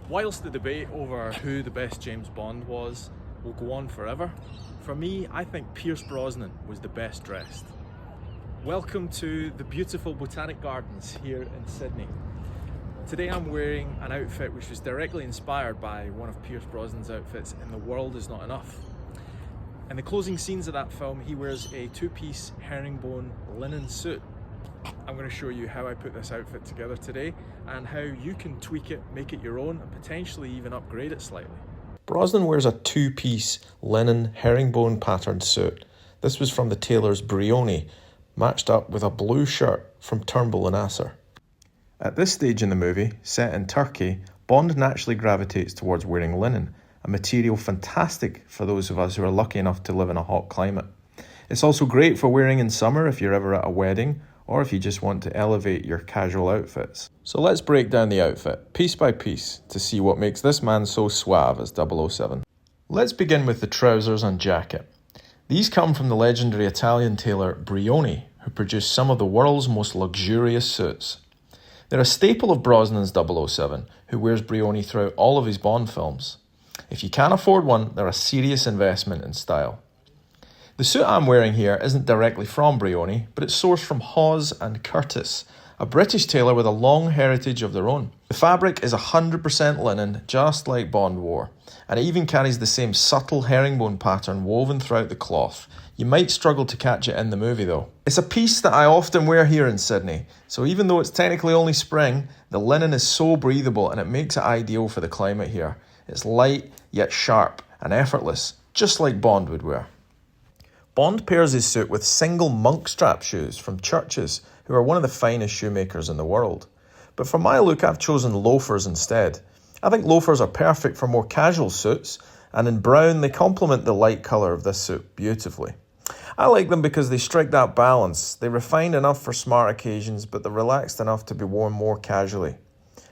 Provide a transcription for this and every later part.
Whilst the debate over who the best James Bond was will go on forever, for me, I think Pierce Brosnan was the best dressed. Welcome to the beautiful Botanic Gardens here in Sydney. Today I'm wearing an outfit which was directly inspired by one of Pierce Brosnan's outfits in The World Is Not Enough. In the closing scenes of that film, he wears a two-piece herringbone linen suit. I'm going to show you how I put this outfit together today and how you can tweak it, make it your own, and potentially even upgrade it slightly. Brosnan wears a two-piece linen herringbone patterned suit. This was from the tailor's Brioni, matched up with a blue shirt from Tyrwhitt. At this stage in the movie, set in Turkey, Bond naturally gravitates towards wearing linen, a material fantastic for those of us who are lucky enough to live in a hot climate. It's also great for wearing in summer if you're ever at a wedding, or if you just want to elevate your casual outfits. So let's break down the outfit, piece by piece, to see what makes this man so suave as 007. Let's begin with the trousers and jacket. These come from the legendary Italian tailor Brioni, who produced some of the world's most luxurious suits. They're a staple of Brosnan's 007, who wears Brioni throughout all of his Bond films. If you can't afford one, they're a serious investment in style. The suit I'm wearing here isn't directly from Brioni, but it's sourced from Hawes and Curtis, a British tailor with a long heritage of their own. The fabric is 100% linen, just like Bond wore, and it even carries the same subtle herringbone pattern woven throughout the cloth. You might struggle to catch it in the movie though. It's a piece that I often wear here in Sydney, so even though it's technically only spring, the linen is so breathable and it makes it ideal for the climate here. It's light, yet sharp and effortless, just like Bond would wear. Bond pairs his suit with single monk strap shoes from Church's, who are one of the finest shoemakers in the world. But for my look, I've chosen loafers instead. I think loafers are perfect for more casual suits, and in brown they complement the light colour of this suit beautifully. I like them because they strike that balance. They're refined enough for smart occasions, but they're relaxed enough to be worn more casually.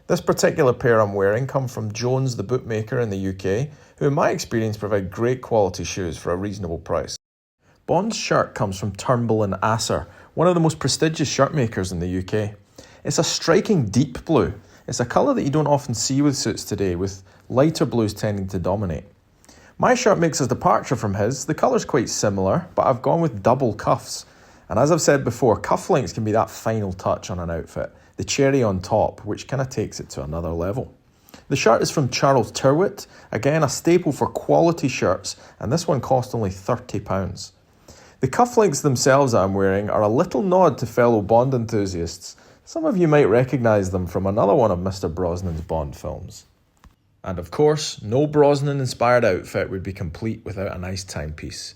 This particular pair I'm wearing come from Jones the bootmaker in the UK, who in my experience provide great quality shoes for a reasonable price. Bond's shirt comes from Tyrwhitt, one of the most prestigious shirt makers in the UK. It's a striking deep blue. It's a colour that you don't often see with suits today, with lighter blues tending to dominate. My shirt makes a departure from his. The colour's quite similar, but I've gone with double cuffs. And as I've said before, cufflinks can be that final touch on an outfit, the cherry on top, which kind of takes it to another level. The shirt is from Tyrwhitt, again a staple for quality shirts, and this one cost only £30. The cufflinks themselves that I'm wearing are a little nod to fellow Bond enthusiasts. Some of you might recognise them from another one of Mr. Brosnan's Bond films. And of course, no Brosnan-inspired outfit would be complete without a nice timepiece.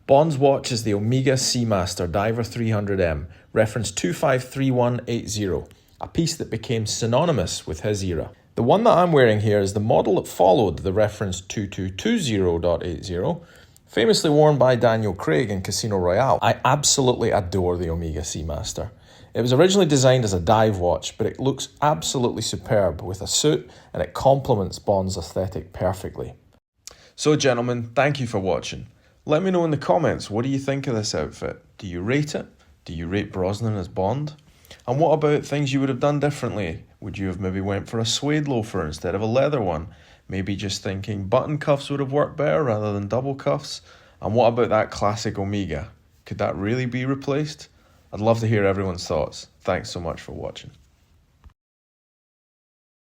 Bond's watch is the Omega Seamaster Diver 300M, reference 253180, a piece that became synonymous with his era. The one that I'm wearing here is the model that followed the reference 2220.80, famously worn by Daniel Craig in Casino Royale. I absolutely adore the Omega Seamaster. It was originally designed as a dive watch, but it looks absolutely superb with a suit and it complements Bond's aesthetic perfectly. So gentlemen, thank you for watching. Let me know in the comments, what do you think of this outfit? Do you rate it? Do you rate Brosnan as Bond? And what about things you would have done differently? Would you have maybe went for a suede loafer instead of a leather one? Maybe just thinking button cuffs would have worked better rather than double cuffs? And what about that classic Omega? Could that really be replaced? I'd love to hear everyone's thoughts. Thanks so much for watching.